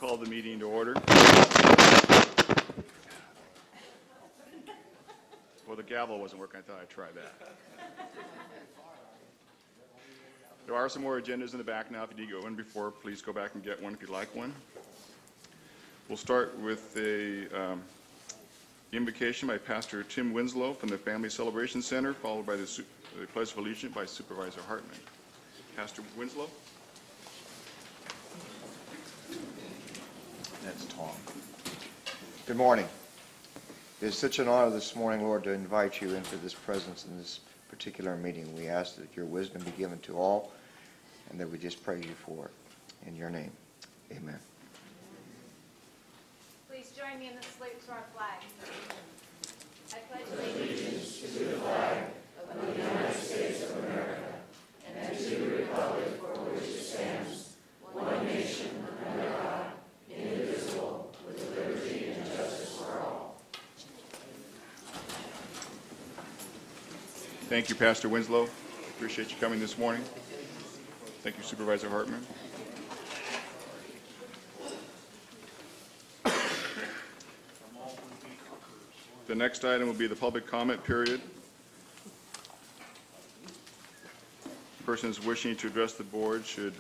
call the meeting to order. Well, the gavel wasn't working. I thought I'd try that. There are some more agendas in the back now. If you did get one before, please go back and get one if you'd like one. We'll start with a invocation by Pastor Tim Winslow from the Family Celebration Center, followed by the Pledge of Allegiance by Supervisor Hartman. Pastor Winslow. That's Tom. Good morning. It is such an honor this morning, Lord, to invite you into this presence in this particular meeting. We ask that your wisdom be given to all, and that we just praise you for it. In your name, amen. Please join me in the salute to our flag. I pledge allegiance to the flag of the United States of America and to the republic for which it stands, one nation under God, indivisible, with liberty and justice for all. Thank you, Pastor Winslow. Appreciate you coming this morning. Thank you, Supervisor Hartman. The next item will be the public comment period. Persons wishing to address the board should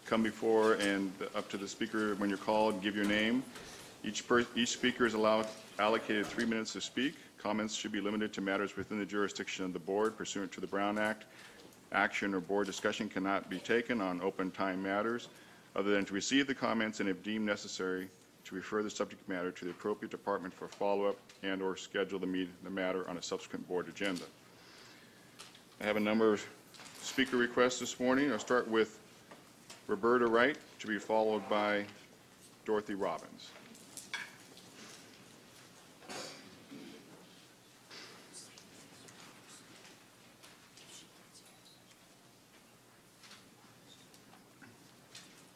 come before and up to the speaker when you're called and give your name. Each speaker is allocated 3 minutes to speak. Comments should be limited to matters within the jurisdiction of the board pursuant to the Brown Act. Action or board discussion cannot be taken on open time matters other than to receive the comments and, if deemed necessary, to refer the subject matter to the appropriate department for follow-up and or schedule the matter on a subsequent board agenda. I have a number of speaker requests this morning. I'll start with Roberta Wright, to be followed by Dorothy Robbins.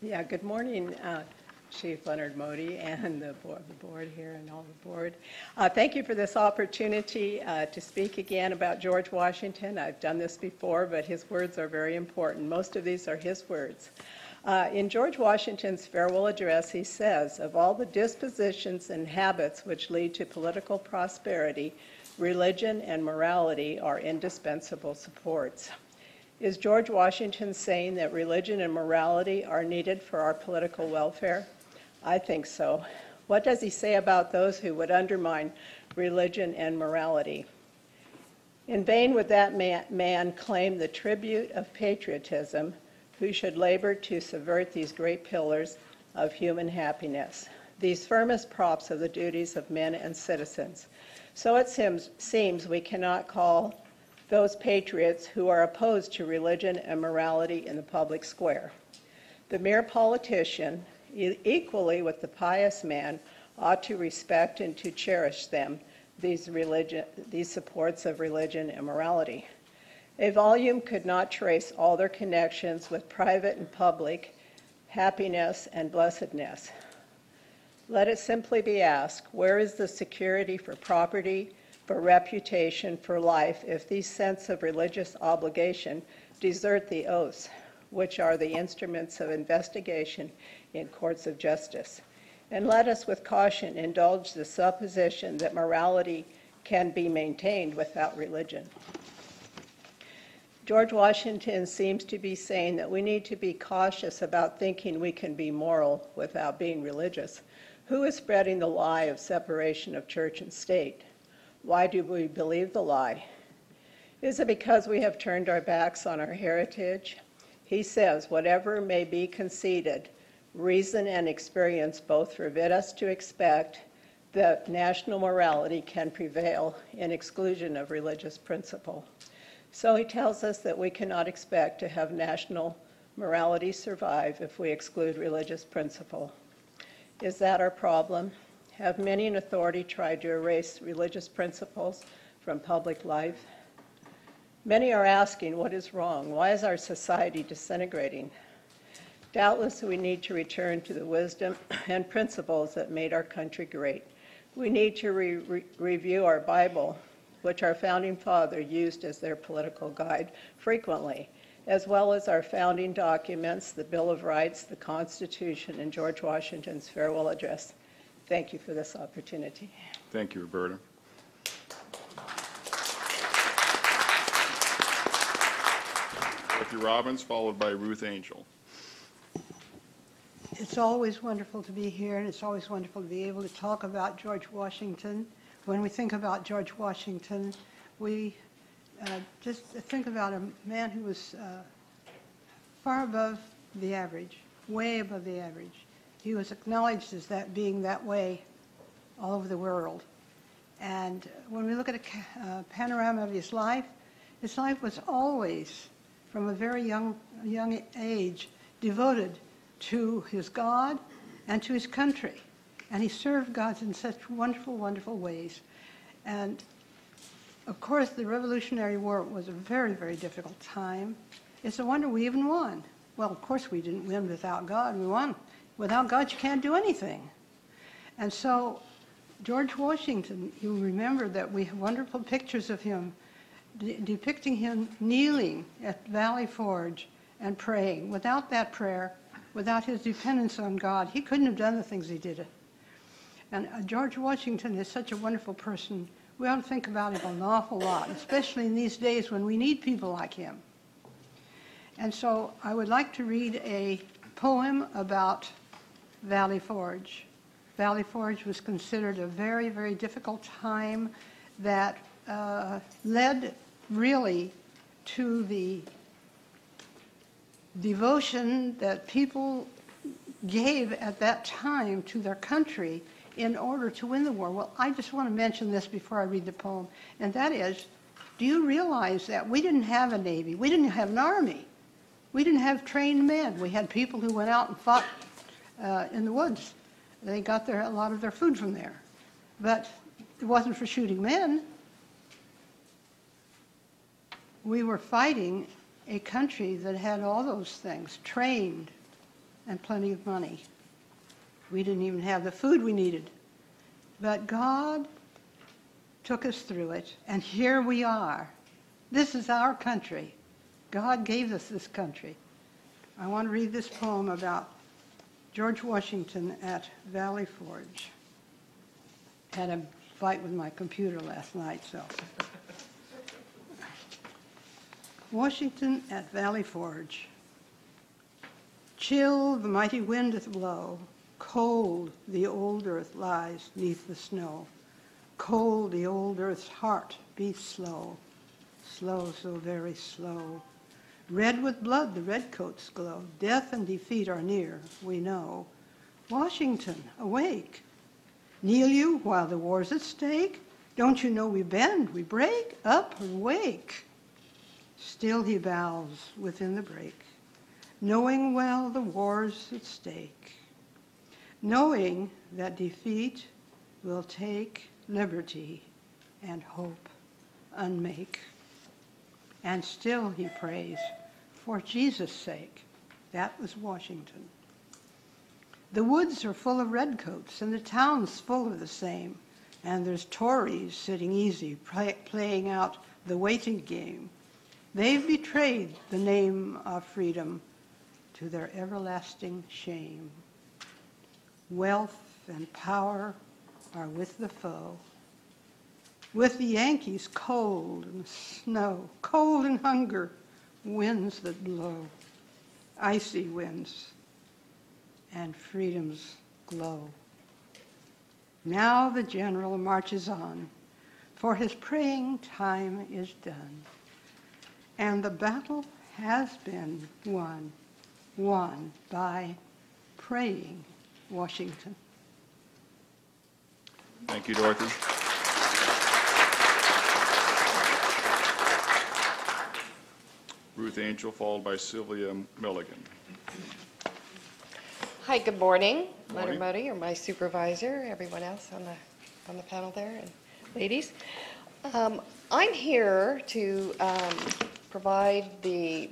Yeah, good morning, Chief Leonard Modi and the board here and all the board. Thank you for this opportunity to speak again about George Washington. I've done this before, but his words are very important. Most of these are his words. In George Washington's farewell address, he says, "Of all the dispositions and habits which lead to political prosperity, religion and morality are indispensable supports." Is George Washington saying that religion and morality are needed for our political welfare? I think so. What does he say about those who would undermine religion and morality? In vain would that man claim the tribute of patriotism who should labor to subvert these great pillars of human happiness, these firmest props of the duties of men and citizens. So it seems we cannot call those patriots who are opposed to religion and morality in the public square. The mere politician, equally with the pious man, ought to respect and to cherish them, these supports of religion and morality. A volume could not trace all their connections with private and public happiness and blessedness. Let it simply be asked, where is the security for property, for reputation, for life, if these sense of religious obligation desert the oaths, which are the instruments of investigation in courts of justice? And let us with caution indulge the supposition that morality can be maintained without religion. George Washington seems to be saying that we need to be cautious about thinking we can be moral without being religious. Who is spreading the lie of separation of church and state? Why do we believe the lie? Is it because we have turned our backs on our heritage? He says, whatever may be conceded, reason and experience both forbid us to expect that national morality can prevail in exclusion of religious principle. So he tells us that we cannot expect to have national morality survive if we exclude religious principle. Is that our problem? Have many in authority tried to erase religious principles from public life? Many are asking, what is wrong? Why is our society disintegrating? Doubtless we need to return to the wisdom and principles that made our country great. We need to review our Bible, which our founding father used as their political guide frequently, as well as our founding documents, the Bill of Rights, the Constitution, and George Washington's farewell address. Thank you for this opportunity. Thank you, Roberta. Dorothy Robbins, followed by Ruth Angel. It's always wonderful to be here, and it's always wonderful to be able to talk about George Washington. When we think about George Washington, we just think about a man who was far above the average, way above the average. He was acknowledged as that being that way all over the world. And when we look at a panorama of his life was always, from a very young age, devoted to his God and to his country. And he served God in such wonderful, wonderful ways. And of course, the Revolutionary War was a very, very difficult time. It's a wonder we even won. Well, of course we didn't win without God. We won. Without God, you can't do anything. And so George Washington, you remember that we have wonderful pictures of him depicting him kneeling at Valley Forge and praying. Without that prayer, without his dependence on God, he couldn't have done the things he did. And George Washington is such a wonderful person. We ought to think about him an awful lot, especially in these days when we need people like him. And so I would like to read a poem about Valley Forge. Valley Forge was considered a very, very difficult time that led really to the devotion that people gave at that time to their country in order to win the war. Well, I just want to mention this before I read the poem, and that is, do you realize that we didn't have a Navy? We didn't have an Army. We didn't have trained men. We had people who went out and fought in the woods. They got a lot of their food from there. But it wasn't for shooting men. We were fighting a country that had all those things, trained and plenty of money. We didn't even have the food we needed. But God took us through it, and here we are. This is our country. God gave us this country. I want to read this poem about George Washington at Valley Forge. Had a fight with my computer last night, so. Washington at Valley Forge. Chill the mighty wind doth blow, cold the old earth lies neath the snow, cold the old earth's heart beats slow, slow, so very slow. Red with blood the redcoats glow, death and defeat are near, we know. Washington, awake! Kneel you while the war's at stake? Don't you know we bend, we break? Up and wake! Still he bows within the break, knowing well the war's at stake, knowing that defeat will take liberty and hope unmake. And still he prays, for Jesus' sake. That was Washington. The woods are full of redcoats, and the town's full of the same, and there's Tories sitting easy, playing out the waiting game. They've betrayed the name of freedom to their everlasting shame. Wealth and power are with the foe. With the Yankees, cold and snow, cold and hunger, winds that blow, icy winds, and freedom's glow. Now the general marches on, for his praying time is done, and the battle has been won by praying Washington. Thank you, Dorothy. Ruth Angel, followed by Sylvia Milligan. Hi, good morning. Morning. Leonard Modi, or my supervisor, everyone else on the panel there, and ladies. I'm here to provide the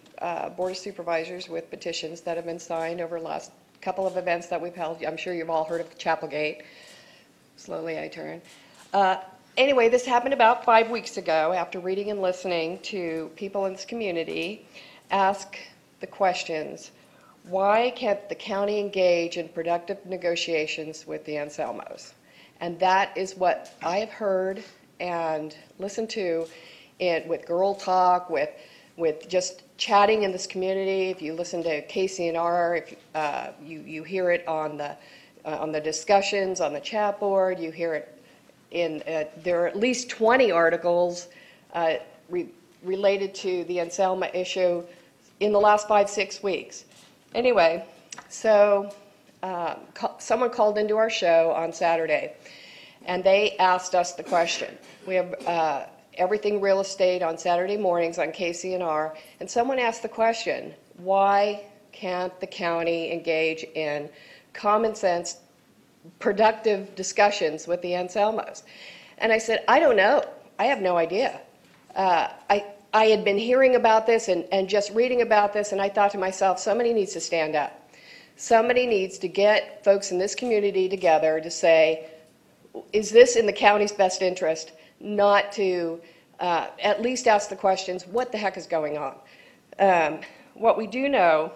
Board of Supervisors with petitions that have been signed over the last couple of events that we've held. I'm sure you've all heard of Chapelgate. Slowly I turn. Anyway, this happened about 5 weeks ago after reading and listening to people in this community ask the questions, why can't the county engage in productive negotiations with the Anselmos? And that is what I have heard and listened to with Girl Talk, with just chatting in this community. If you listen to KCNR, if you hear it on the discussions on the chat board, you hear it in there are at least 20 articles related to the Anselma issue in the last 5-6 weeks. Anyway, so someone called into our show on Saturday, and they asked us the question. We have Everything Real Estate on Saturday mornings on KCNR, and someone asked the question, why can't the county engage in common sense, productive discussions with the Anselmos? And I said, I don't know. I have no idea. I had been hearing about this and just reading about this, and I thought to myself, somebody needs to stand up. Somebody needs to get folks in this community together to say, is this in the county's best interest not to at least ask the questions, what the heck is going on? What we do know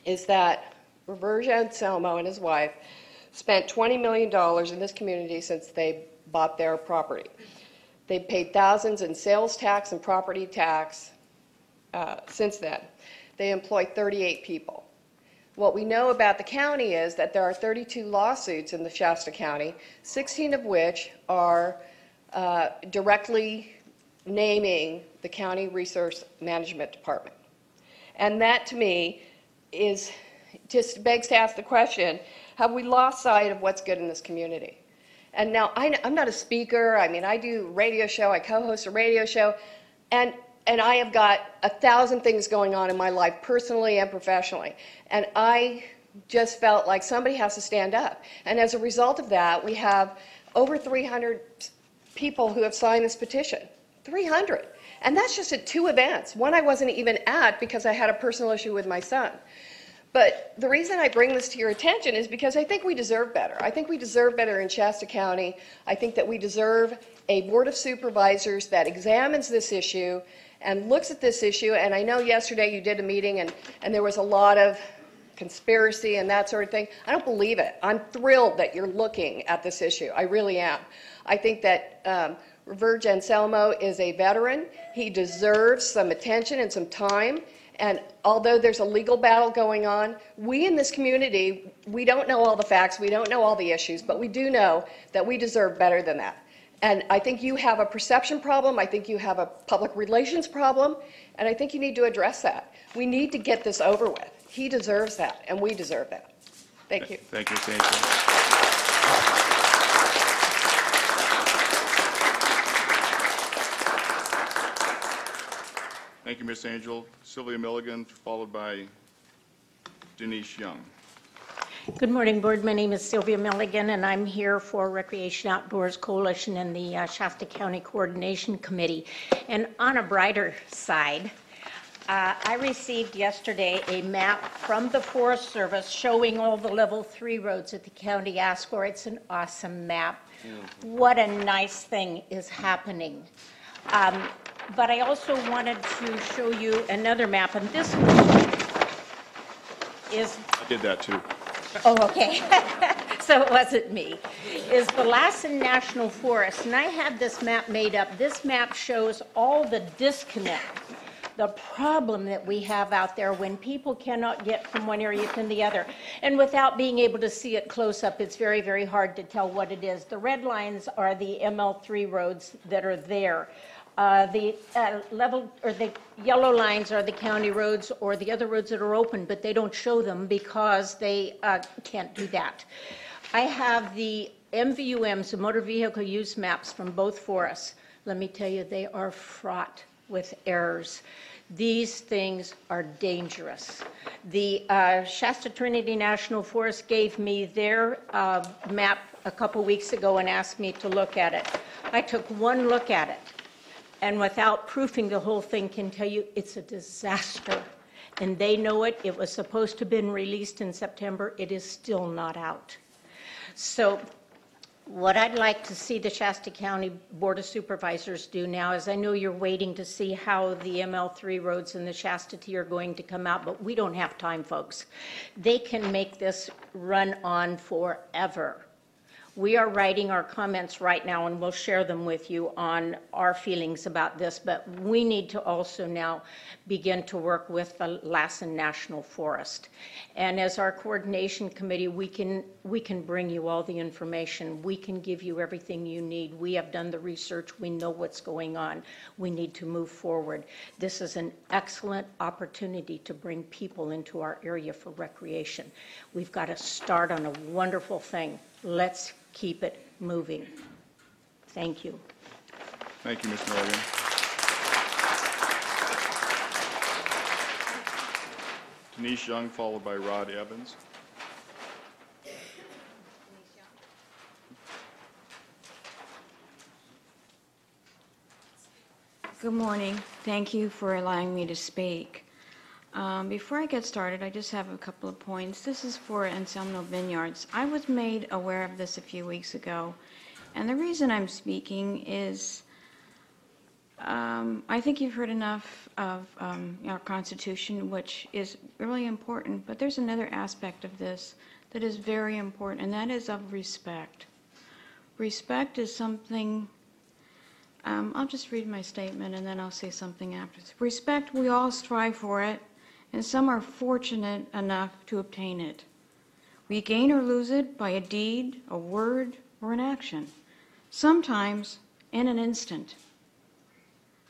is that Roberta Anselmo and his wife spent $20 million in this community since they bought their property. They've paid thousands in sales tax and property tax since then. They employ 38 people. What we know about the county is that there are 32 lawsuits in the Shasta County, 16 of which are directly naming the County Resource Management Department. And that, to me, is just begs to ask the question, have we lost sight of what's good in this community? And now, I'm not a speaker. I mean, I do a radio show. I co-host a radio show. And I have got 1,000 things going on in my life, personally and professionally. And I just felt like somebody has to stand up. And as a result of that, we have over 300 people who have signed this petition. 300. And that's just at 2 events. One I wasn't even at because I had a personal issue with my son. But the reason I bring this to your attention is because I think we deserve better. I think we deserve better in Shasta County. I think that we deserve a Board of Supervisors that examines this issue and looks at this issue. And I know yesterday you did a meeting and there was a lot of conspiracy and that sort of thing. I don't believe it. I'm thrilled that you're looking at this issue. I really am. I think that Robert Anselmo is a veteran. He deserves some attention and some time. And although there's a legal battle going on, we in this community, we don't know all the facts, we don't know all the issues, but we do know that we deserve better than that. And I think you have a perception problem, I think you have a public relations problem, and I think you need to address that. We need to get this over with. He deserves that, and we deserve that. Thank you. Thank you, thank you. Thank you, Ms. Angel. Sylvia Milligan, followed by Denise Young. Good morning, Board. My name is Sylvia Milligan, and I'm here for Recreation Outdoors Coalition and the Shasta County Coordination Committee. And on a brighter side, I received yesterday a map from the Forest Service showing all the level 3 roads that the county asked for. It's an awesome map. What a nice thing is happening. But I also wanted to show you another map, and this one is... I did that too. Oh, okay. So it wasn't me. Is the Lassen National Forest, and I had this map made up. This map shows all the disconnect, the problem that we have out there when people cannot get from one area to the other. And without being able to see it close up, it's very, very hard to tell what it is. The red lines are the ML3 roads that are there. The level or the yellow lines are the county roads or the other roads that are open, but they don't show them because they can't do that. I have the MVUMs, the motor vehicle use maps from both forests. Let me tell you, they are fraught with errors. These things are dangerous. The Shasta Trinity National Forest gave me their map a couple weeks ago and asked me to look at it. I took one look at it, and without proofing the whole thing can tell you it's a disaster. And they know it. It was supposed to have been released in September. It is still not out. So What I'd like to see the Shasta County Board of Supervisors do now is, I know you're waiting to see how the ML3 roads in the Shasta T are going to come out, but we don't have time, folks. They can make this run on forever. We are writing our comments right now, and we'll share them with you on our feelings about this, but we need to also now begin to work with the Lassen National Forest. And as our coordination committee, we can bring you all the information. We can give you everything you need. We have done the research. We know what's going on. We need to move forward. This is an excellent opportunity to bring people into our area for recreation. We've got to start on a wonderful thing. Let's keep it moving. Thank you. Thank you, Ms. Milligan. Denise Young, followed by Rod Evans. Good morning. Thank you for allowing me to speak. Before I get started, I just have a couple of points. This is for Anselmo Vineyards. I was made aware of this a few weeks ago, and the reason I'm speaking is I think you've heard enough of our Constitution, which is really important, but there's another aspect of this that is very important, and that is of respect. Respect is something, I'll just read my statement and then I'll say something after. Respect, we all strive for it, and some are fortunate enough to obtain it. We gain or lose it by a deed, a word, or an action, sometimes in an instant.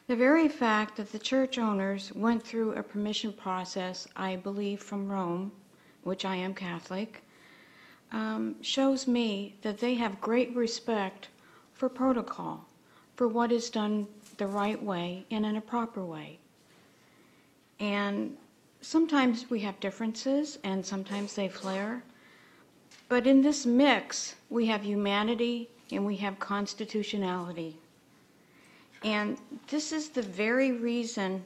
The very fact that the church owners went through a permission process, I believe from Rome, which I am Catholic, shows me that they have great respect for protocol, for what is done the right way and in a proper way. And sometimes we have differences and sometimes they flare, but in this mix we have humanity and we have constitutionality. And this is the very reason,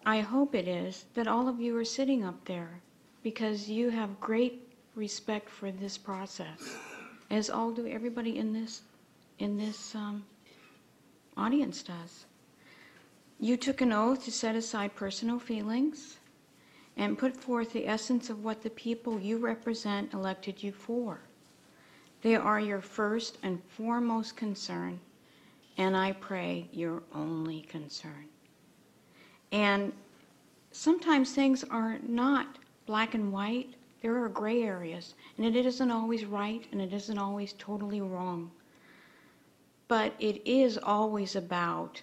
I hope it is, that all of you are sitting up there, because you have great respect for this process, as all do everybody in this audience does. You took an oath to set aside personal feelings and put forth the essence of what the people you represent elected you for. They are your first and foremost concern, and I pray your only concern. And sometimes things are not black and white. There are gray areas, and it isn't always right, and it isn't always totally wrong. But it is always about,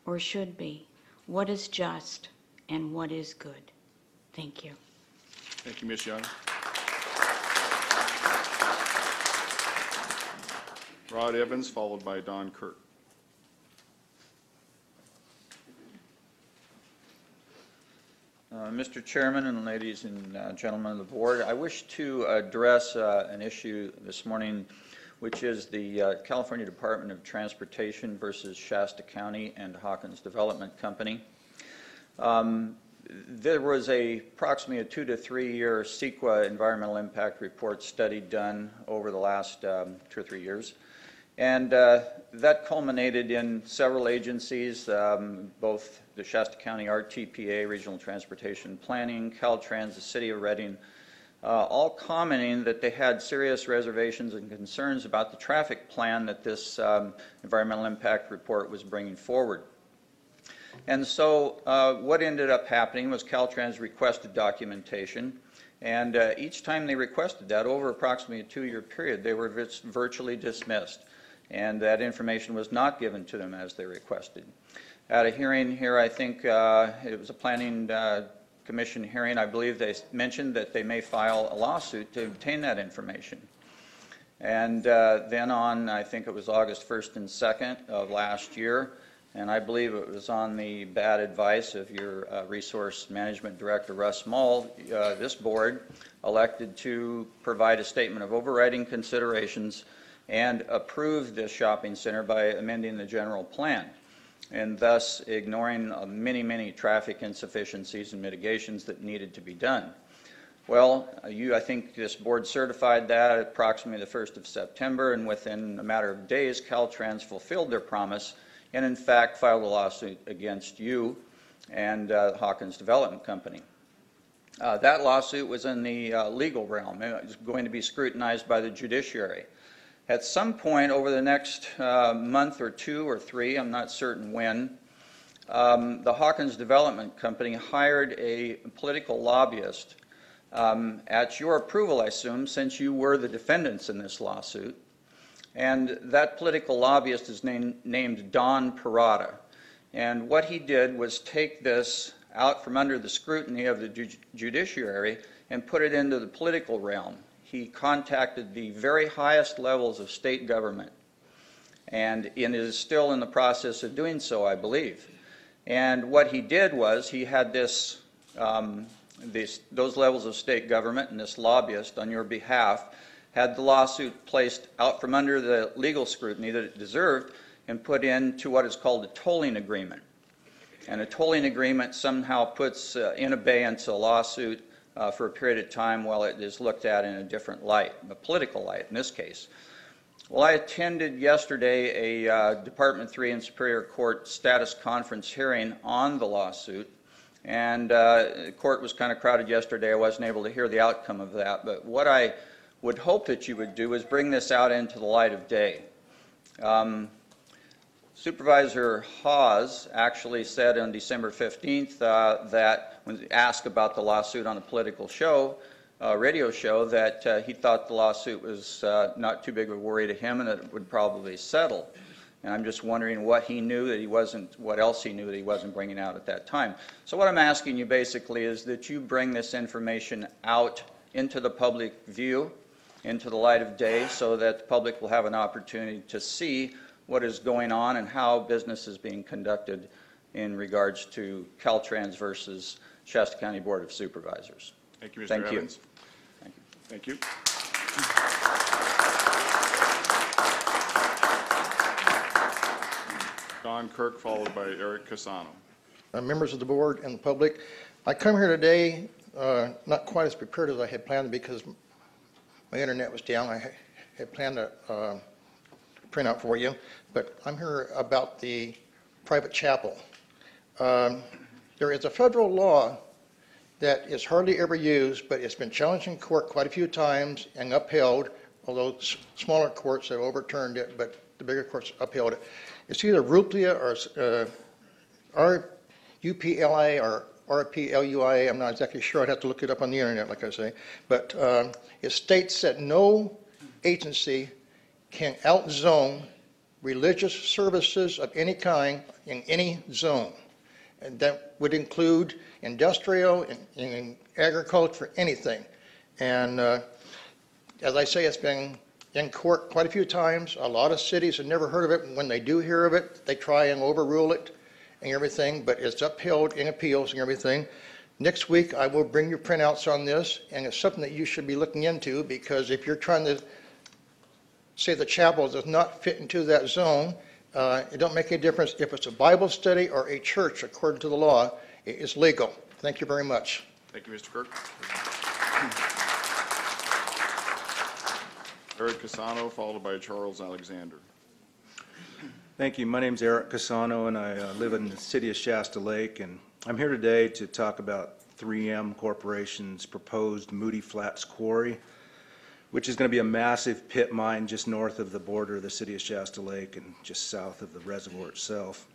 or should be, what is just and what is good. Thank you. Thank you, Ms. Young. Rod Evans, followed by Don Kirk. Mr. Chairman and ladies and gentlemen of the board, I wish to address an issue this morning, which is the California Department of Transportation versus Shasta County and Hawkins Development Company. There was approximately a 2 to 3 year CEQA environmental impact report study done over the last 2 or 3 years. And that culminated in several agencies, both the Shasta County RTPA, Regional Transportation Planning, Caltrans, the City of Redding, all commenting that they had serious reservations and concerns about the traffic plan that this environmental impact report was bringing forward. And so what ended up happening was Caltrans requested documentation, and each time they requested that, over approximately a 2 year period, they were virtually dismissed, and that information was not given to them as they requested. At a hearing here, I think it was a planning commission hearing, I believe they mentioned that they may file a lawsuit to obtain that information. And then on, I think it was August 1st and 2nd of last year, and I believe it was on the bad advice of your Resource Management Director, Russ Mull, this board elected to provide a statement of overriding considerations and approve this shopping center by amending the general plan, and thus ignoring many, many traffic insufficiencies and mitigations that needed to be done. Well, I think this board certified that at approximately the 1st of September, and within a matter of days, Caltrans fulfilled their promise and in fact filed a lawsuit against you and Hawkins Development Company. That lawsuit was in the legal realm. It was going to be scrutinized by the judiciary. At some point over the next month or 2 or 3, I'm not certain when, the Hawkins Development Company hired a political lobbyist at your approval, I assume, since you were the defendants in this lawsuit. And that political lobbyist is named Don Parada. And what he did was take this out from under the scrutiny of the judiciary and put it into the political realm. He contacted the very highest levels of state government, and is still in the process of doing so, I believe. And what he did was he had those levels of state government and this lobbyist on your behalf had the lawsuit placed out from under the legal scrutiny that it deserved and put into what is called a tolling agreement. And a tolling agreement somehow puts in abeyance a lawsuit for a period of time while it is looked at in a different light, a political light in this case. Well, I attended yesterday a Department 3 and Superior Court status conference hearing on the lawsuit, and the court was kind of crowded yesterday. I wasn't able to hear the outcome of that, but what I would hope that you would do is bring this out into the light of day. Supervisor Hawes actually said on December 15th that when asked about the lawsuit on a political show, radio show, that he thought the lawsuit was not too big of a worry to him and that it would probably settle. And I'm just wondering what he knew that he wasn't, what else he knew that he wasn't bringing out at that time. So what I'm asking you basically is that you bring this information out into the public view, into the light of day, so that the public will have an opportunity to see what is going on and how business is being conducted in regards to Caltrans versus Shasta County Board of Supervisors. Thank you, Mr. Thank Evans. you. Thank you. Don Kirk, followed by Eric Casano. Members of the board and the public, I come here today not quite as prepared as I had planned because my internet was down. I had planned to print out for you, but I'm here about the private chapel. There is a federal law that is hardly ever used, but it's been challenged in court quite a few times and upheld, although smaller courts have overturned it, but the bigger courts upheld it. It's either RUPLIA or RUPLA or RPLUIA. I'm not exactly sure. I'd have to look it up on the internet, like I say. But it states that no agency can outzone religious services of any kind in any zone. And that would include industrial and agriculture, anything. And as I say, it's been in court quite a few times. A lot of cities have never heard of it. When they do hear of it, they try and overrule it and everything, but it's upheld in appeals and everything. Next week, I will bring you printouts on this, and it's something that you should be looking into, because if you're trying to say the chapel does not fit into that zone, it don't make any difference if it's a Bible study or a church. According to the law, it is legal. Thank you very much. Thank you, Mr. Kirk. Eric Casano, followed by Charles Alexander. Thank you. My name's Eric Casano, and I live in the city of Shasta Lake, and I'm here today to talk about 3M Corporation's proposed Moody Flats Quarry, which is going to be a massive pit mine just north of the border of the city of Shasta Lake and just south of the reservoir itself.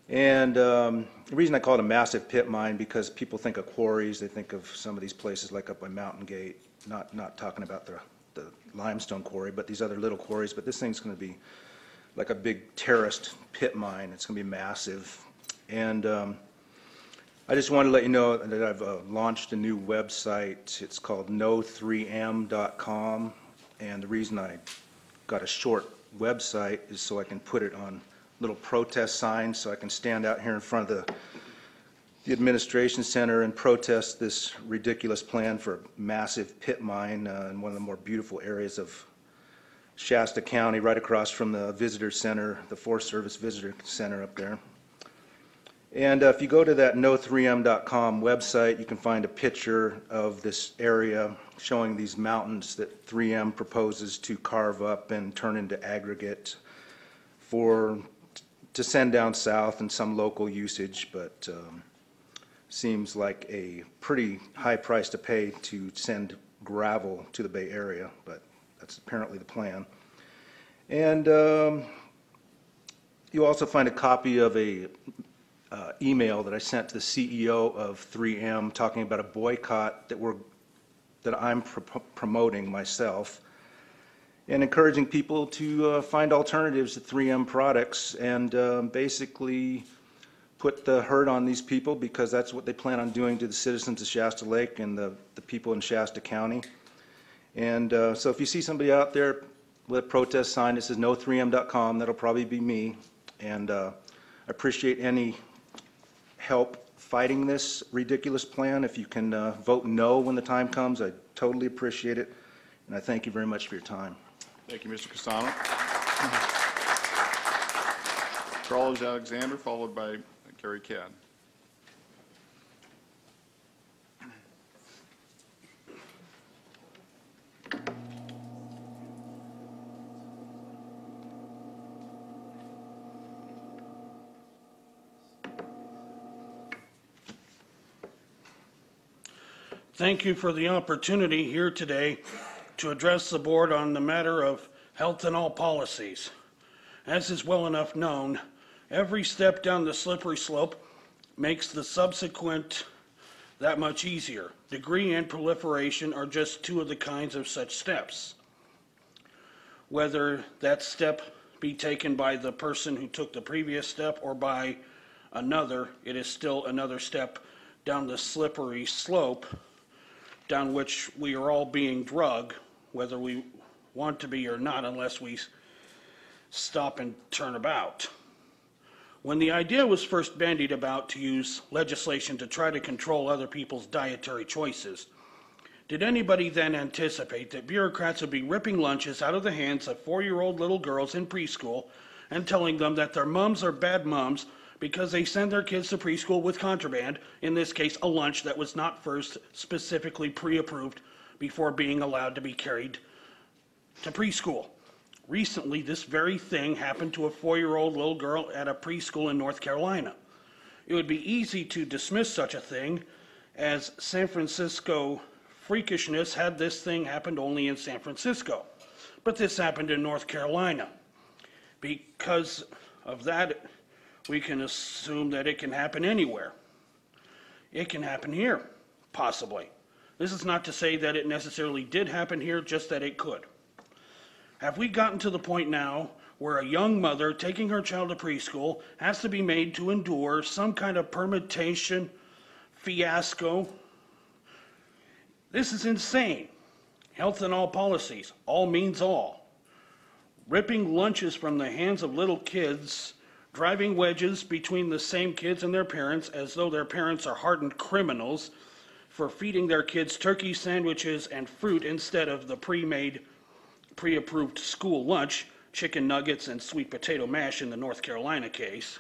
And the reason I call it a massive pit mine, because people think of quarries, they think of some of these places like up by Mountain Gate, not talking about the limestone quarry, but these other little quarries. But this thing's going to be like a big terraced pit mine. It's going to be massive. And I just wanted to let you know that I've launched a new website. It's called no3m.com, and the reason I got a short website is so I can put it on little protest signs, so I can stand out here in front of the administration center and protest this ridiculous plan for a massive pit mine in one of the more beautiful areas of Shasta County, right across from the visitor center, the Forest Service Visitor Center up there. And if you go to that no3m.com website, you can find a picture of this area showing these mountains that 3M proposes to carve up and turn into aggregate to send down south and some local usage, but seems like a pretty high price to pay to send gravel to the Bay Area, but that's apparently the plan. And you also find a copy of a email that I sent to the CEO of 3M talking about a boycott that I'm promoting myself, and encouraging people to find alternatives to 3M products and basically put the hurt on these people, because that's what they plan on doing to the citizens of Shasta Lake and the people in Shasta County. And so if you see somebody out there with a protest sign that says no3m.com, that'll probably be me. And I appreciate any help fighting this ridiculous plan. If you can vote no when the time comes, I totally appreciate it. And I thank you very much for your time. Thank you, Mr. Casano. Charles Alexander, followed by Gary Cadd. Thank you for the opportunity here today to address the board on the matter of health and all policies. As is well enough known, every step down the slippery slope makes the subsequent that much easier. Degree and proliferation are just two of the kinds of such steps. Whether that step be taken by the person who took the previous step or by another, it is still another step down the slippery slope down which we are all being drugged, whether we want to be or not, unless we stop and turn about. When the idea was first bandied about to use legislation to try to control other people's dietary choices, did anybody then anticipate that bureaucrats would be ripping lunches out of the hands of 4-year-old little girls in preschool and telling them that their mums are bad mums because they send their kids to preschool with contraband, in this case a lunch that was not first specifically pre-approved before being allowed to be carried to preschool? Recently, this very thing happened to a 4-year-old little girl at a preschool in North Carolina. It would be easy to dismiss such a thing as San Francisco freakishness had this thing happened only in San Francisco. But this happened in North Carolina. Because of that, we can assume that it can happen anywhere. It can happen here, possibly. This is not to say that it necessarily did happen here, just that it could. Have we gotten to the point now where a young mother taking her child to preschool has to be made to endure some kind of permutation fiasco? This is insane. Health and all policies, all means all. Ripping lunches from the hands of little kids, driving wedges between the same kids and their parents as though their parents are hardened criminals for feeding their kids turkey sandwiches and fruit instead of the pre-made, pre-approved school lunch, chicken nuggets and sweet potato mash in the North Carolina case.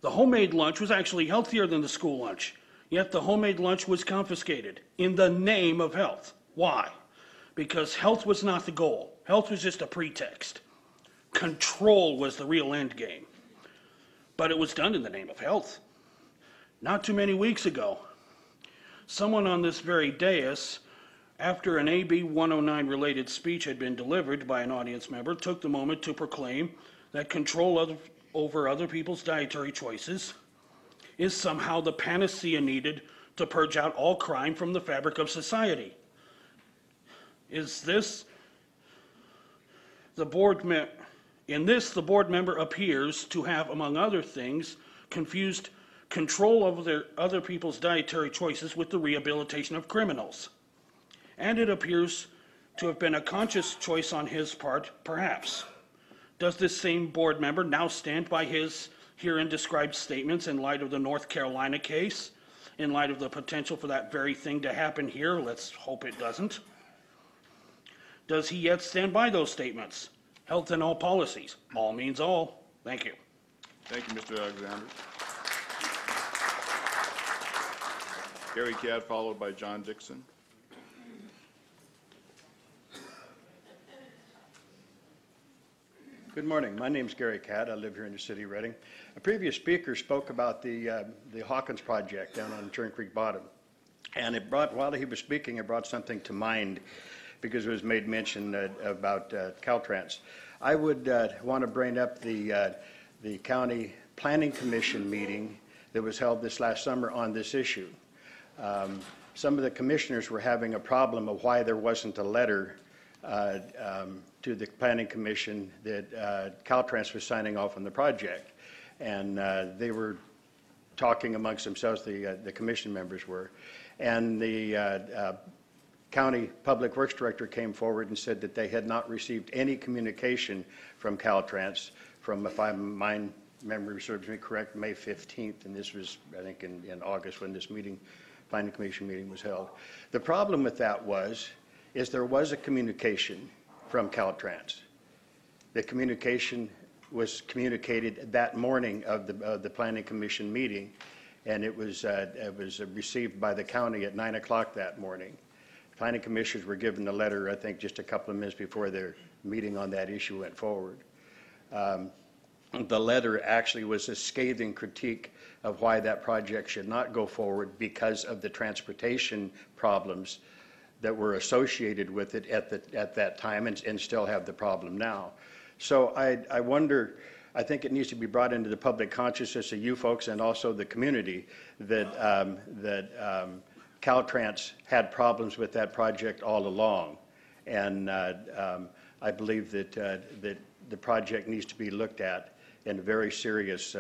The homemade lunch was actually healthier than the school lunch, yet the homemade lunch was confiscated in the name of health. Why? Because health was not the goal. Health was just a pretext. Control was the real end game. But it was done in the name of health. Not too many weeks ago, someone on this very dais, after an AB 109 related speech had been delivered by an audience member, took the moment to proclaim that control over other people's dietary choices is somehow the panacea needed to purge out all crime from the fabric of society. Is this the board member? In this, the board member appears to have, among other things, confused control over other people's dietary choices with the rehabilitation of criminals. And it appears to have been a conscious choice on his part, perhaps. Does this same board member now stand by his herein described statements in light of the North Carolina case, in light of the potential for that very thing to happen here? Let's hope it doesn't. Does he yet stand by those statements? Health and all policies. All means all. Thank you. Thank you, Mr. Alexander. Gary Cadd, followed by John Dixon. Good morning. My name's Gary Cadd. I live here in the city of Reading. A previous speaker spoke about the Hawkins project down on Turn Creek Bottom. And it brought, while he was speaking, it brought something to mind because it was made mention about Caltrans. I would want to bring up the County Planning Commission meeting that was held this last summer on this issue. Some of the commissioners were having a problem of why there wasn't a letter to the Planning Commission that Caltrans was signing off on the project. And they were talking amongst themselves, the commission members were. And the County Public Works Director came forward and said that they had not received any communication from Caltrans from, if my memory serves me correct, May 15th, and this was, I think, in August when this meeting, Planning Commission meeting was held. The problem with that is there was a communication from Caltrans. The communication was communicated that morning of the Planning Commission meeting, and it was received by the county at 9 o'clock that morning. Planning commissioners were given the letter, I think, just a couple of minutes before their meeting on that issue went forward. The letter actually was a scathing critique of why that project should not go forward because of the transportation problems that were associated with it at that time and still have the problem now. So I wonder, I think it needs to be brought into the public consciousness of you folks and also the community that Caltrans had problems with that project all along. And I believe that the project needs to be looked at in a very serious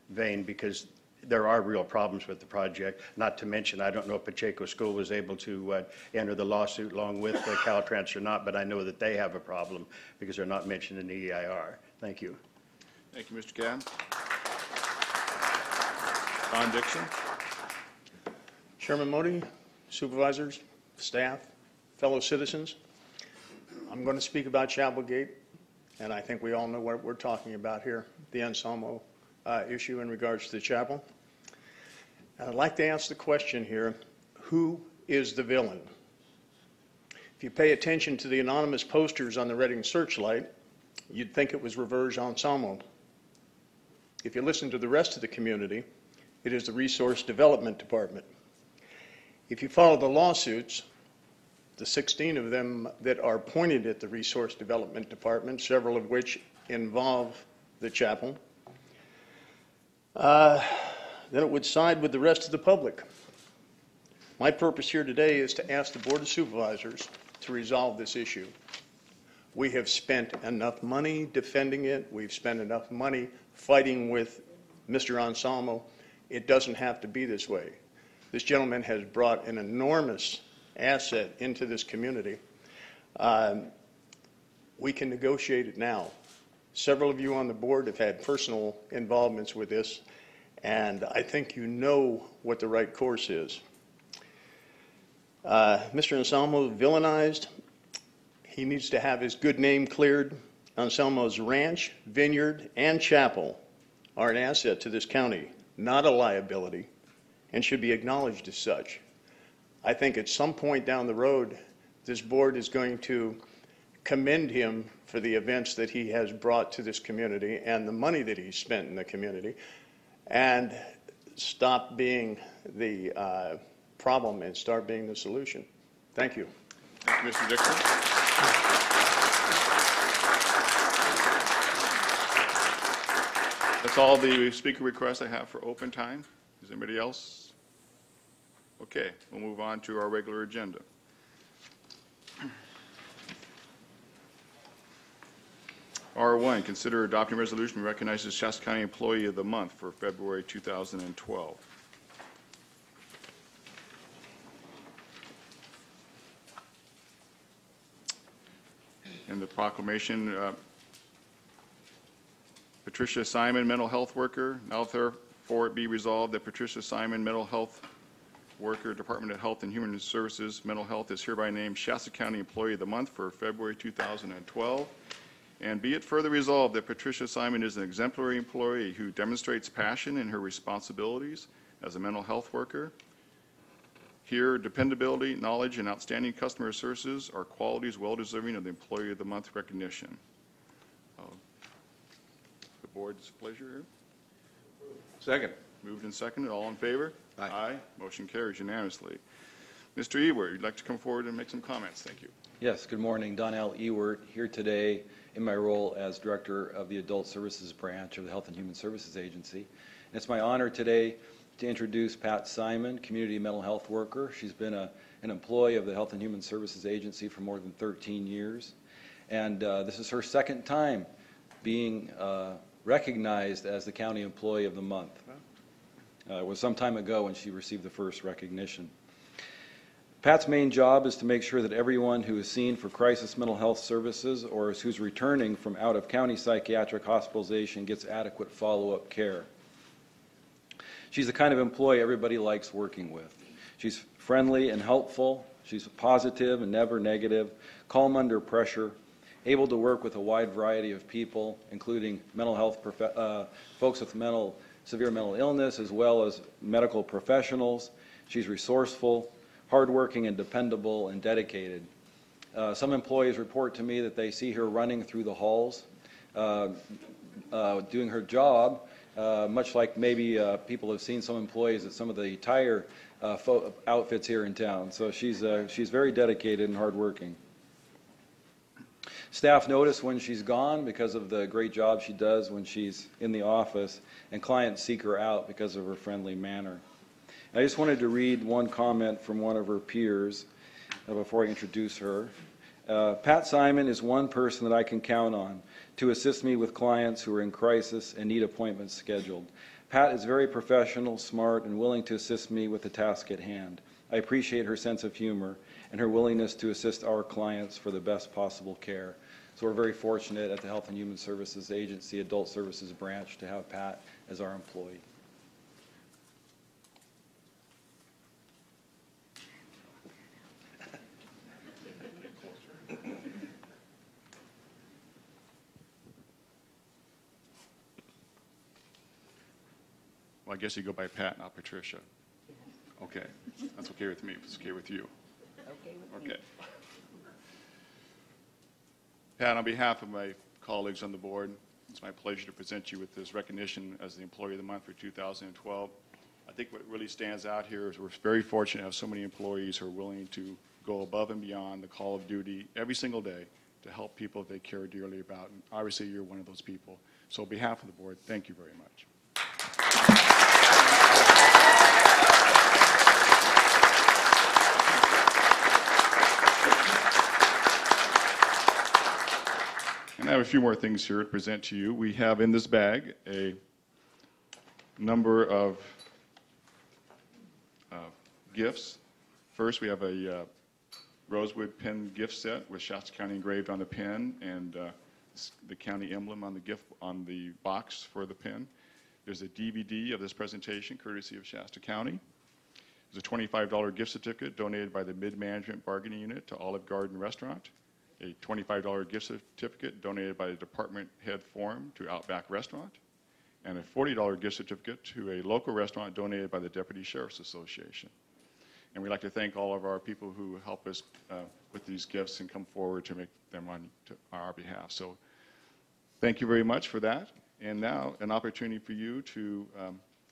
vein because there are real problems with the project. Not to mention, I don't know if Pacheco School was able to enter the lawsuit along with Caltrans or not, but I know that they have a problem because they're not mentioned in the EIR. Thank you. Thank you, Mr. Cadd. John Dixon. Chairman Modi, supervisors, staff, fellow citizens, I'm going to speak about Chapelgate, and I think we all know what we're talking about here, the Anselmo issue in regards to the chapel. And I'd like to ask the question here, who is the villain? If you pay attention to the anonymous posters on the Reading Searchlight, you'd think it was Reverge Anselmo. If you listen to the rest of the community, it is the Resource Development Department. If you follow the lawsuits, the 16 of them that are pointed at the Resource Development Department, several of which involve the chapel, then it would side with the rest of the public. My purpose here today is to ask the Board of Supervisors to resolve this issue. We have spent enough money defending it. We've spent enough money fighting with Mr. Anselmo. It doesn't have to be this way. This gentleman has brought an enormous asset into this community. We can negotiate it now. Several of you on the board have had personal involvements with this, and I think you know what the right course is. Mr. Anselmo villainized. He needs to have his good name cleared. Anselmo's ranch, vineyard, and chapel are an asset to this county, not a liability, and should be acknowledged as such. I think at some point down the road, this board is going to commend him for the events that he has brought to this community and the money that he's spent in the community, and stop being the problem and start being the solution. Thank you. Thank you, Mr. Dixon. That's all the speaker requests I have for open time. Is anybody else? Okay, we'll move on to our regular agenda. R1, consider adopting resolution to recognize the Shasta County Employee of the Month for February 2012. In the proclamation, Patricia Simon, mental health worker. Now therefore it be resolved that Patricia Simon, mental health worker, Department of Health and Human Services, mental health, is hereby named Shasta County Employee of the Month for February 2012. And be it further resolved that Patricia Simon is an exemplary employee who demonstrates passion in her responsibilities as a mental health worker, Here, dependability, knowledge, and outstanding customer services are qualities well deserving of the Employee of the Month recognition. The board's pleasure here. Second. Moved and seconded. All in favor? Aye. Motion carries unanimously. Mr. Ewert, you'd like to come forward and make some comments. Thank you. Yes, good morning. Donnell Ewert here today in my role as Director of the Adult Services Branch of the Health and Human Services Agency. And it's my honor today to introduce Pat Simon, Community Mental Health Worker. She's been an employee of the Health and Human Services Agency for more than 13 years. And this is her second time being recognized as the County Employee of the Month. It was some time ago when she received the first recognition. Pat's main job is to make sure that everyone who is seen for crisis mental health services or who's returning from out-of-county psychiatric hospitalization gets adequate follow-up care. She's the kind of employee everybody likes working with. She's friendly and helpful. She's positive and never negative, calm under pressure, able to work with a wide variety of people, including mental health folks with severe mental illness, as well as medical professionals. She's resourceful, hardworking and dependable and dedicated. Some employees report to me that they see her running through the halls, doing her job, much like maybe people have seen some employees at some of the tire outfits here in town. So she's very dedicated and hardworking. Staff notice when she's gone because of the great job she does when she's in the office, and clients seek her out because of her friendly manner. I just wanted to read one comment from one of her peers before I introduce her. Pat Simon is one person that I can count on to assist me with clients who are in crisis and need appointments scheduled. Pat is very professional, smart, and willing to assist me with the task at hand. I appreciate her sense of humor and her willingness to assist our clients for the best possible care. So we're very fortunate at the Health and Human Services Agency Adult Services Branch to have Pat as our employee. Well, I guess you go by Pat, not Patricia. Okay, that's okay with me. It's okay with you. Okay with me. Okay. Pat, on behalf of my colleagues on the board, it's my pleasure to present you with this recognition as the Employee of the Month for 2012. I think what really stands out here is we're very fortunate to have so many employees who are willing to go above and beyond the call of duty every single day to help people they care dearly about. And obviously, you're one of those people. So on behalf of the board, thank you very much. And I have a few more things here to present to you. We have in this bag a number of gifts. First, we have a rosewood pen gift set with Shasta County engraved on the pen and the county emblem on the on the box for the pen. There's a DVD of this presentation, courtesy of Shasta County. There's a $25 gift certificate donated by the Mid-Management Bargaining Unit to Olive Garden Restaurant. A $25 gift certificate donated by the Department Head Forum to Outback Restaurant, and a $40 gift certificate to a local restaurant donated by the Deputy Sheriff's Association. And we'd like to thank all of our people who help us with these gifts and come forward to make them on our behalf. So thank you very much for that. And now an opportunity for you to,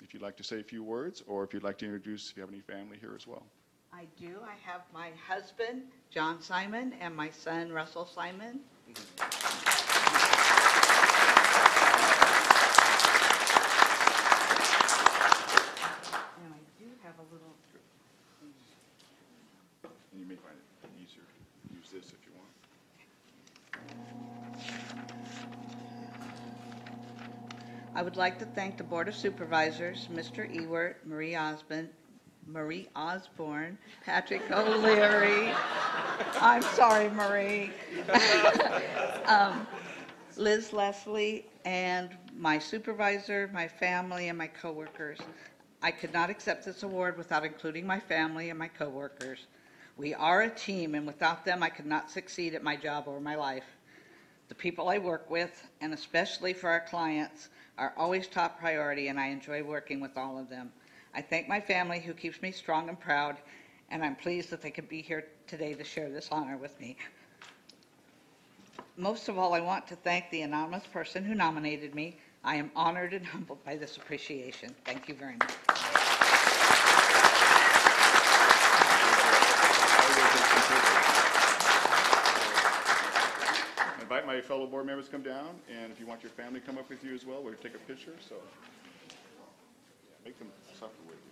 if you'd like to say a few words, or if you'd like to introduce, if you have any family here as well. I do. I have my husband, John Simon, and my son, Russell Simon. And I do have a little... And you may find it easier to use this if you want. I would like to thank the Board of Supervisors, Mr. Ewert, Marie Osborne, Patrick O'Leary, I'm sorry, Marie, Liz Leslie, and my supervisor, my family, and my coworkers. I could not accept this award without including my family and my coworkers. We are a team, and without them, I could not succeed at my job or my life. The people I work with, and especially for our clients, are always top priority, and I enjoy working with all of them. I thank my family who keeps me strong and proud, and I'm pleased that they could be here today to share this honor with me. Most of all, I want to thank the anonymous person who nominated me. I am honored and humbled by this appreciation. Thank you very much. I invite my fellow board members to come down, and if you want your family to come up with you as well, we'll take a picture, so make them suffer with you.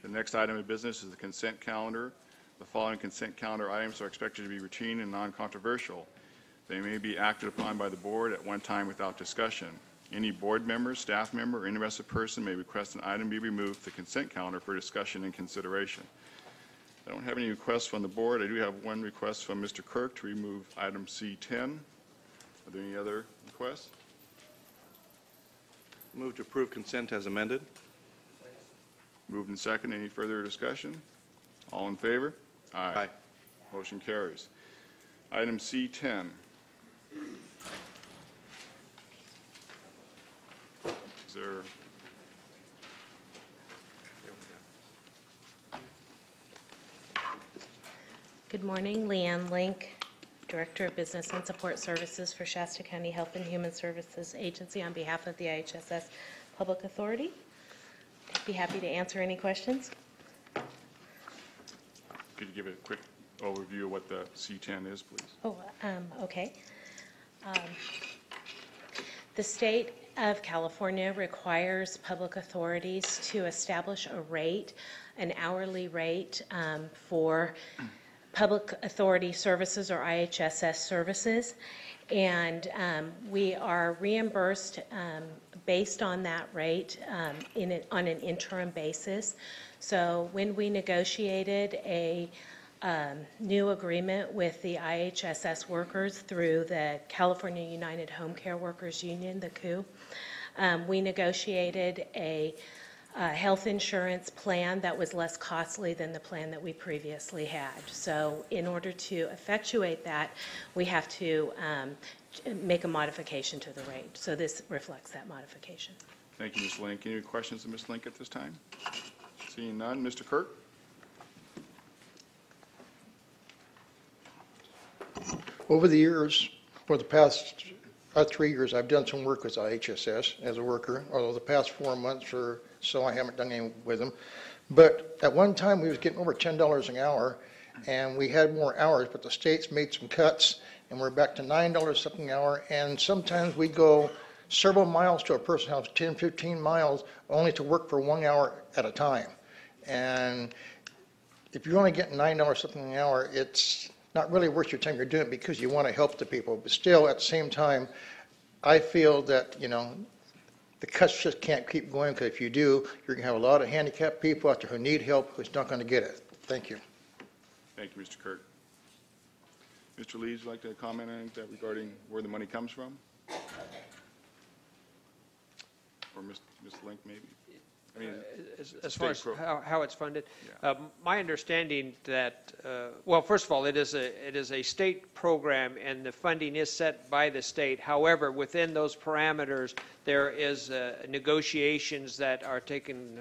The next item of business is the consent calendar. The following consent calendar items are expected to be routine and non-controversial. They may be acted upon by the board at one time without discussion. Any board member, staff member, or interested person may request an item be removed from the consent calendar for discussion and consideration. I don't have any requests from the board. I do have one request from Mr. Kirk to remove item C10. Are there any other requests? Move to approve consent as amended. Moved and second. Any further discussion? All in favor? Aye. Motion carries. Item C10. Is there? Good morning, Leanne Link, Director of Business and Support Services for Shasta County Health and Human Services Agency on behalf of the IHSS Public Authority. I'd be happy to answer any questions. Could you give a quick overview of what the C10 is, please? Oh, okay. The state of California requires public authorities to establish a rate, an hourly rate for public authority services or IHSS services, and we are reimbursed based on that rate on an interim basis. So when we negotiated a new agreement with the IHSS workers through the California United Home Care Workers Union, the CUE, we negotiated a health insurance plan that was less costly than the plan that we previously had. So in order to effectuate that, we have to make a modification to the rate. So this reflects that modification. Thank you, Ms. Link. Any questions of Ms. Link at this time? Seeing none. Mr. Kirk? Over the years, for the past 3 years, I've done some work with IHSS as a worker, although the past 4 months or so I haven't done any with them. But at one time we was getting over $10 an hour, and we had more hours, but the states made some cuts, and we're back to $9 something an hour, and sometimes we go several miles to a person's house, 10, 15 miles, only to work for 1 hour at a time. And if you're only getting $9 something an hour, it's not really worth your time. You're doing it because you want to help the people. But still, at the same time, I feel that, the cuts just can't keep going, because if you do, you're going to have a lot of handicapped people out there who need help who's not going to get it. Thank you. Thank you, Mr. Kirk. Mr. Lee, would you like to comment on that regarding where the money comes from? Or Ms. Link, maybe? I mean, as far as how it's funded, yeah. My understanding that, well, first of all, it is a state program, and the funding is set by the state. However, within those parameters, there is negotiations that are taken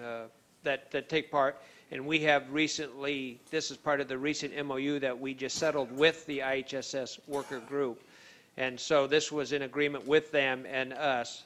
that take part. And we have recently, this is part of the recent MOU that we just settled with the IHSS worker group. And so this was in agreement with them and us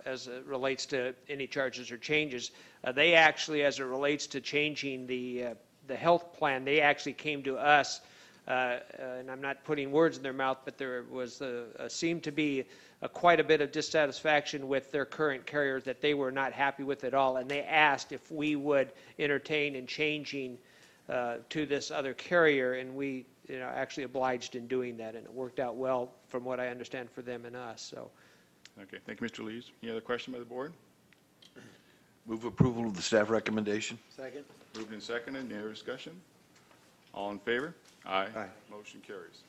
as it relates to any charges or changes. They actually, as it relates to changing the health plan, they actually came to us, and I'm not putting words in their mouth, but there was seemed to be quite a bit of dissatisfaction with their current carriers that they were not happy with at all, and they asked if we would entertain in changing to this other carrier, and we actually obliged in doing that, and it worked out well from what I understand for them and us. So, okay, thank you, Mr. Lees. Any other question by the board? Move approval of the staff recommendation. Second. Moved and seconded. Any other discussion? All in favor? Aye. Aye. Motion carries.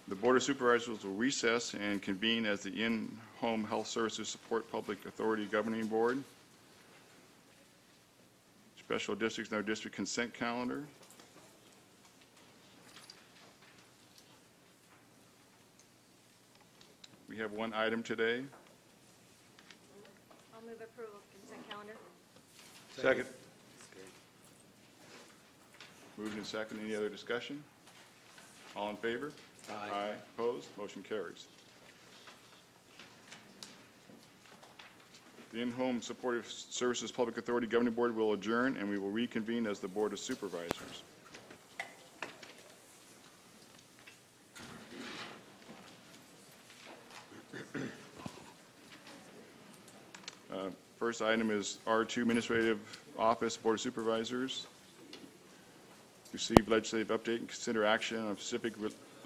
The Board of Supervisors will recess and convene as the In-Home Health Services Support Public Authority Governing Board. Special Districts and our district consent calendar. We have one item today. I'll move approval of consent calendar. Second. Moved and seconded. Any other discussion? All in favor? Aye. Opposed? Motion carries. The In-Home Supportive Services Public Authority Governing Board will adjourn, and we will reconvene as the Board of Supervisors. First item is R2 Administrative Office, Board of Supervisors. Receive legislative update and consider action on specific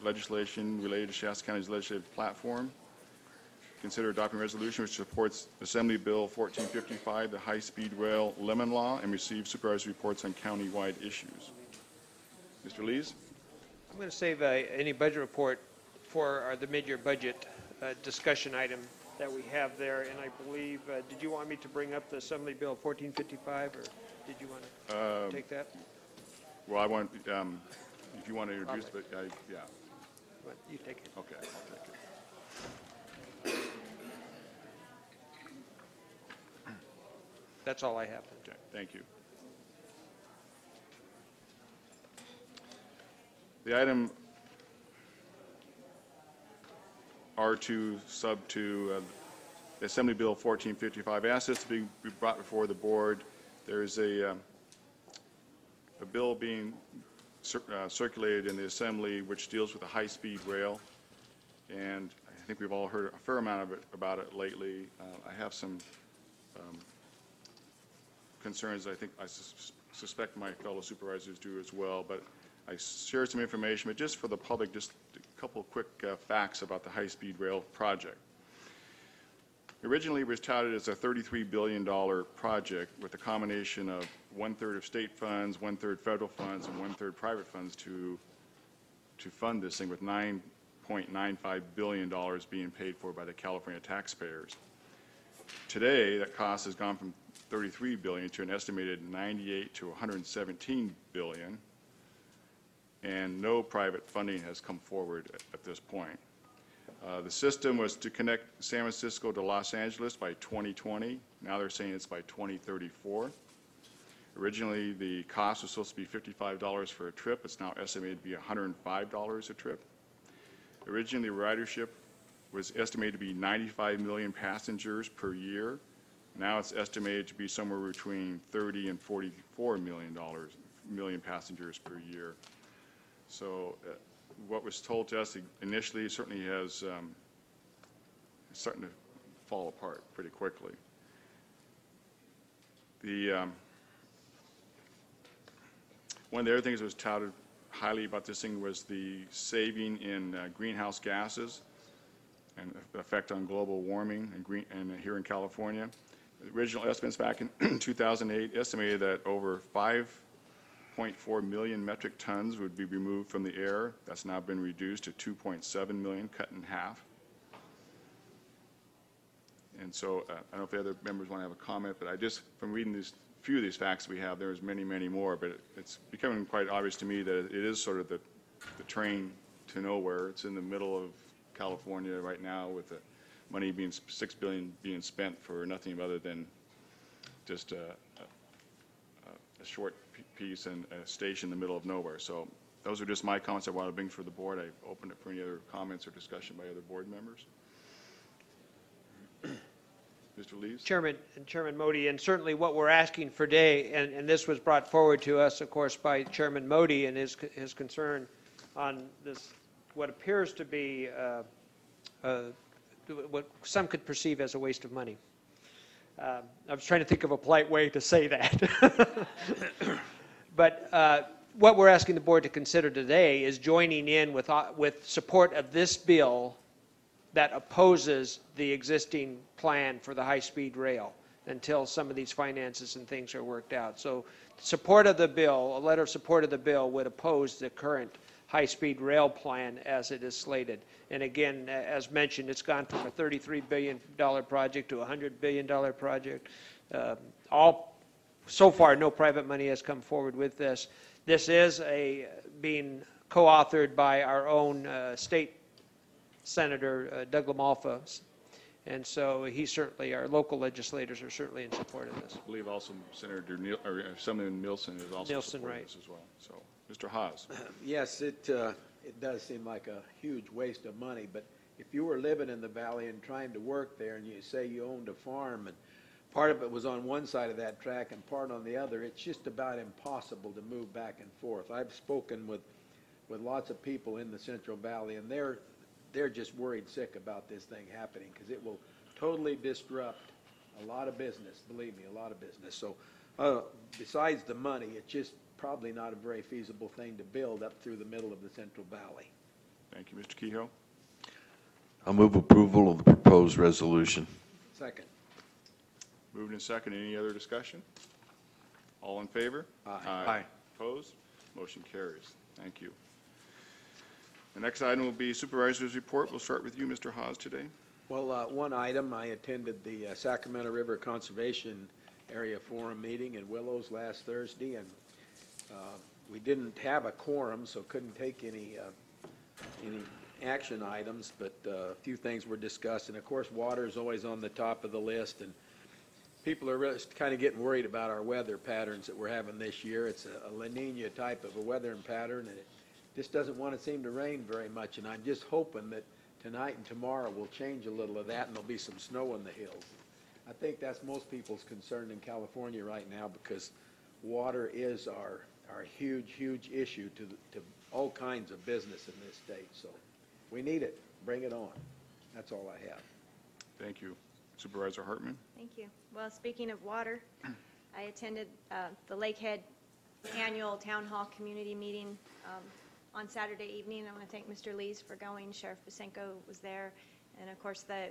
legislation related to Shasta County's legislative platform. Consider adopting a resolution which supports Assembly Bill 1455, the high-speed rail lemon law, and receive supervisory reports on county-wide issues. Mr. Lees? I'm going to save any budget report for the mid-year budget discussion item that we have there, and I believe, did you want me to bring up the Assembly Bill 1455, or did you want to take that? Well, I want, if you want to introduce it, but yeah. Well, you take it. Okay, I'll take it. That's all I have. Okay, thank you. The item R2 sub 2, Assembly Bill 1455, asks this to be brought before the board. There is a bill being circulated in the Assembly which deals with the high-speed rail, and I think we've all heard a fair amount about it lately. I have some concerns. I suspect my fellow supervisors do as well, but I shared some information, but just for the public, just a couple of quick facts about the high-speed rail project. Originally, it was touted as a $33 billion project with a combination of 1/3 of state funds, 1/3 federal funds, and 1/3 private funds to fund this thing, with $9.95 billion being paid for by the California taxpayers. Today, that cost has gone from $33 billion to an estimated $98 to $117 billion, and no private funding has come forward at this point. The system was to connect San Francisco to Los Angeles by 2020. Now they're saying it's by 2034. Originally, the cost was supposed to be $55 for a trip. It's now estimated to be $105 a trip. Originally, ridership was estimated to be 95 million passengers per year. Now it's estimated to be somewhere between 30 and 44 million passengers per year. So what was told to us initially certainly has it's starting to fall apart pretty quickly. One of the other things that was touted highly about this thing was the saving in greenhouse gases and the effect on global warming and here in California. The original estimates back in 2008 estimated that over 5.4 million metric tons would be removed from the air. That's now been reduced to 2.7 million, cut in half. And so I don't know if the other members want to have a comment, but I just, from reading these few of these facts we have, there's many, many more, but it's becoming quite obvious to me that it is sort of the train to nowhere. It's in the middle of California right now with the money being $6 billion being spent for nothing other than just a short piece and a station in the middle of nowhere. So those are just my comments I want to bring for the board. I open it for any other comments or discussion by other board members. Mr. Lees? Chairman Modi, and certainly what we're asking for today, and this was brought forward to us, of course, by Chairman Modi and his concern on this, what appears to be what some could perceive as a waste of money. I was trying to think of a polite way to say that. But what we're asking the board to consider today is joining in with support of this bill that opposes the existing plan for the high-speed rail until some of these finances and things are worked out. So support of the bill, a letter of support of the bill would oppose the current high-speed rail plan as it is slated. And again, as mentioned, it's gone from a $33 billion project to a $100 billion project. So far, no private money has come forward with this. This is being co-authored by our own state Senator Doug LaMalfa, and so our local legislators are certainly in support of this. I believe also Senator Senator Nielsen is also supporting this as well. So, Mr. Haas. Yes, it does seem like a huge waste of money, but if you were living in the valley and trying to work there, and you say you owned a farm, and part of it was on one side of that track and part on the other, it's just about impossible to move back and forth. I've spoken with lots of people in the Central Valley, and they're just worried sick about this thing happening because it will totally disrupt a lot of business, believe me, a lot of business. So besides the money, it's just probably not a very feasible thing to build up through the middle of the Central Valley. Thank you, Mr. Kehoe. I'll move approval of the proposed resolution. Second. Moved and second. Any other discussion? All in favor? Aye. Aye. Opposed? Motion carries. Thank you. The next item will be Supervisor's Report. We'll start with you, Mr. Haas, today. Well, one item, I attended the Sacramento River Conservation Area Forum meeting in Willows last Thursday, and we didn't have a quorum, so couldn't take any action items, but a few things were discussed. And of course, water is always on the top of the list, and people are really kind of getting worried about our weather patterns that we're having this year. It's a La Nina type of a weather pattern, and it just doesn't want to seem to rain very much, and I'm just hoping that tonight and tomorrow will change a little of that and there'll be some snow in the hills. I think that's most people's concern in California right now because water is our huge, huge issue to all kinds of business in this state. So we need it. Bring it on. That's all I have. Thank you. Supervisor Hartman. Thank you. Well, speaking of water, I attended the Lakehead annual town hall community meeting on Saturday evening. I want to thank Mr. Lees for going. Sheriff Busenko was there. And of course, the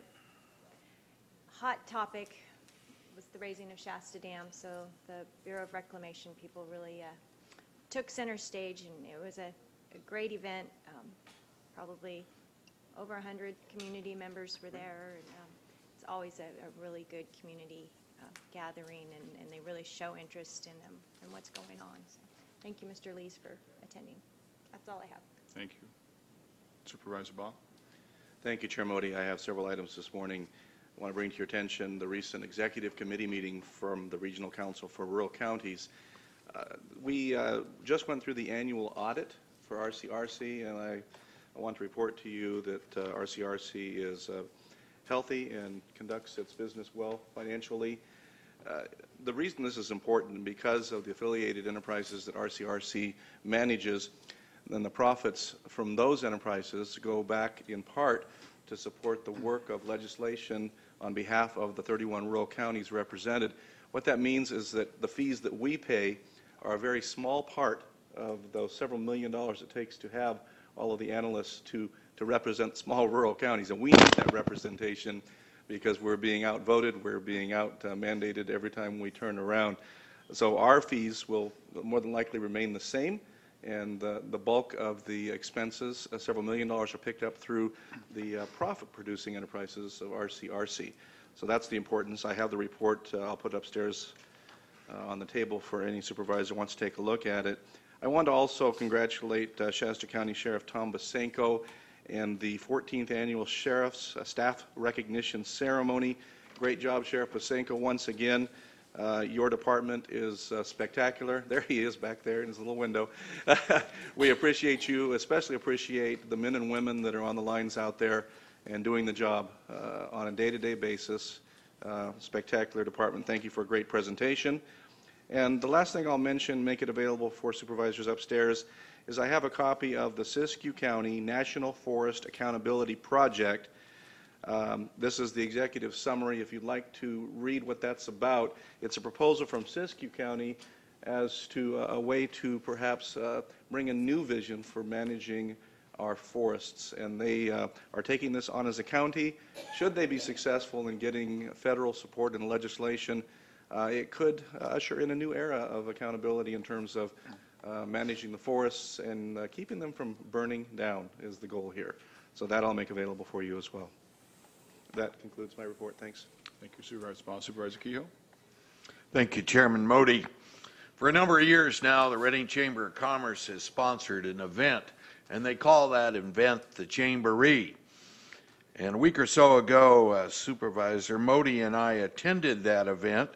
hot topic was the raising of Shasta Dam. So the Bureau of Reclamation people really took center stage, and it was a great event. Probably over 100 community members were there. And, it's always a really good community gathering, and they really show interest in what's going on. So thank you, Mr. Lees, for attending. That's all I have. Thank you. Supervisor Bach. Thank you, Chair Modi. I have several items this morning. I want to bring to your attention the recent executive committee meeting from the Regional Council for Rural Counties. We just went through the annual audit for RCRC, and I want to report to you that RCRC is healthy and conducts its business well financially. The reason this is important, because of the affiliated enterprises that RCRC manages, then the profits from those enterprises go back in part to support the work of legislation on behalf of the 31 rural counties represented. What that means is that the fees that we pay are a very small part of those several $1 million it takes to have all of the analysts to represent small rural counties. And we need that representation because we're being outvoted, we're being mandated every time we turn around. So our fees will more than likely remain the same, and the bulk of the expenses, several $1 million, are picked up through the profit-producing enterprises of RCRC. So that's the importance. I have the report. I'll put it upstairs on the table for any supervisor who wants to take a look at it. I want to also congratulate Shasta County Sheriff Tom Basenko and the 14th Annual Sheriff's Staff Recognition Ceremony. Great job, Sheriff Basenko, once again. Your department is spectacular. There he is back there in his little window. We appreciate you, especially appreciate the men and women that are on the lines out there and doing the job on a day-to-day basis. Spectacular department. Thank you for a great presentation. And the last thing I'll mention, make it available for supervisors upstairs, is I have a copy of the Siskiyou County National Forest Accountability Project. This is the executive summary. If you'd like to read what that's about, it's a proposal from Siskiyou County as to a way to perhaps bring a new vision for managing our forests. And they are taking this on as a county. Should they be successful in getting federal support and legislation, it could usher in a new era of accountability in terms of managing the forests and keeping them from burning down is the goal here. So that I'll make available for you as well. That concludes my report. Thanks. Thank you, Supervisor Spall. Supervisor Kehoe. Thank you, Chairman Modi. For a number of years now, the Reading Chamber of Commerce has sponsored an event, and they call that event the Chamboree. And a week or so ago, Supervisor Modi and I attended that event,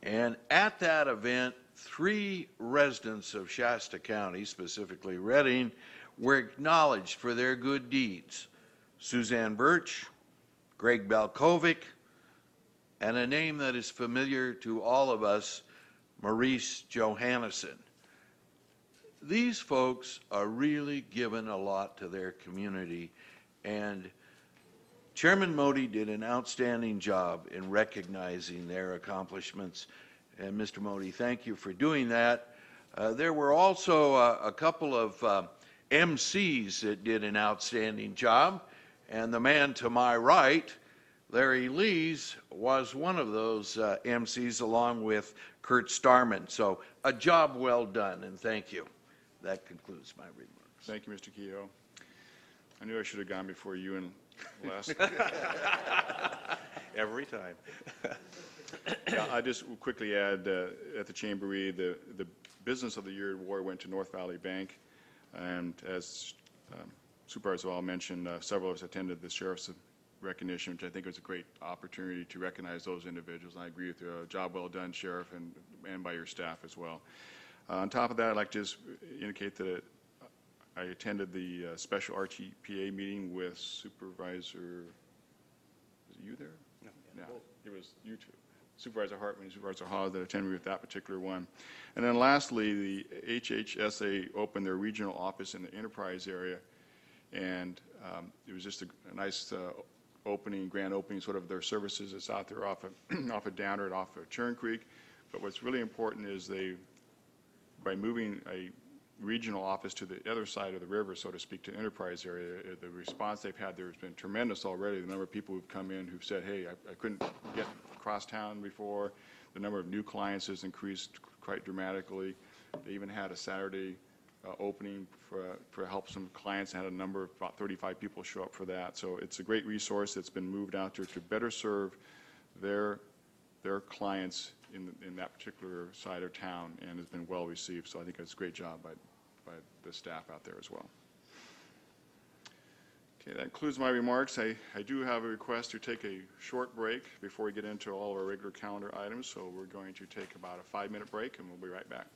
and at that event, 3 residents of Shasta County, specifically Reading, were acknowledged for their good deeds. Suzanne Birch, Greg Belkovic, and a name that is familiar to all of us, Maurice Johannesson. These folks are really giving a lot to their community, and Chairman Modi did an outstanding job in recognizing their accomplishments. And Mr. Modi, thank you for doing that. There were also a couple of MCs that did an outstanding job, and the man to my right, Larry Lees, was one of those MCs along with Kurt Starman. So a job well done, and thank you. That concludes my remarks. Thank you, Mr. Kehoe. I knew I should have gone before you and Les. Every time. Yeah, I just will quickly add at the Chamboree, the Business of the Year award went to North Valley Bank, and as Supervisor Wall mentioned, several of us attended the Sheriff's recognition, which I think was a great opportunity to recognize those individuals. And I agree with you. Job well done, Sheriff, and by your staff as well. On top of that, I'd like to just indicate that I attended the special RTPA meeting with Supervisor, was it you there? No, it was you two. Supervisor Hartman and Supervisor Hawes that attended with that particular one. And then lastly, the HHSA opened their regional office in the enterprise area, and it was just a nice opening, grand opening, sort of their services. It's out there off of Downard, off of Churn Creek. But what's really important is by moving a regional office to the other side of the river, so to speak, to the enterprise area, the response they've had there has been tremendous already. The number of people who've come in who've said, hey, I couldn't get across town before. The number of new clients has increased quite dramatically. They even had a Saturday opening for help some clients, and had a number of about 35 people show up for that. So it's a great resource that's been moved out there to better serve their clients in that particular side of town, and has been well received. So I think it's a great job by the staff out there as well. Okay, that concludes my remarks. I do have a request to take a short break before we get into all of our regular calendar items. So we're going to take about a 5-minute break, and we'll be right back.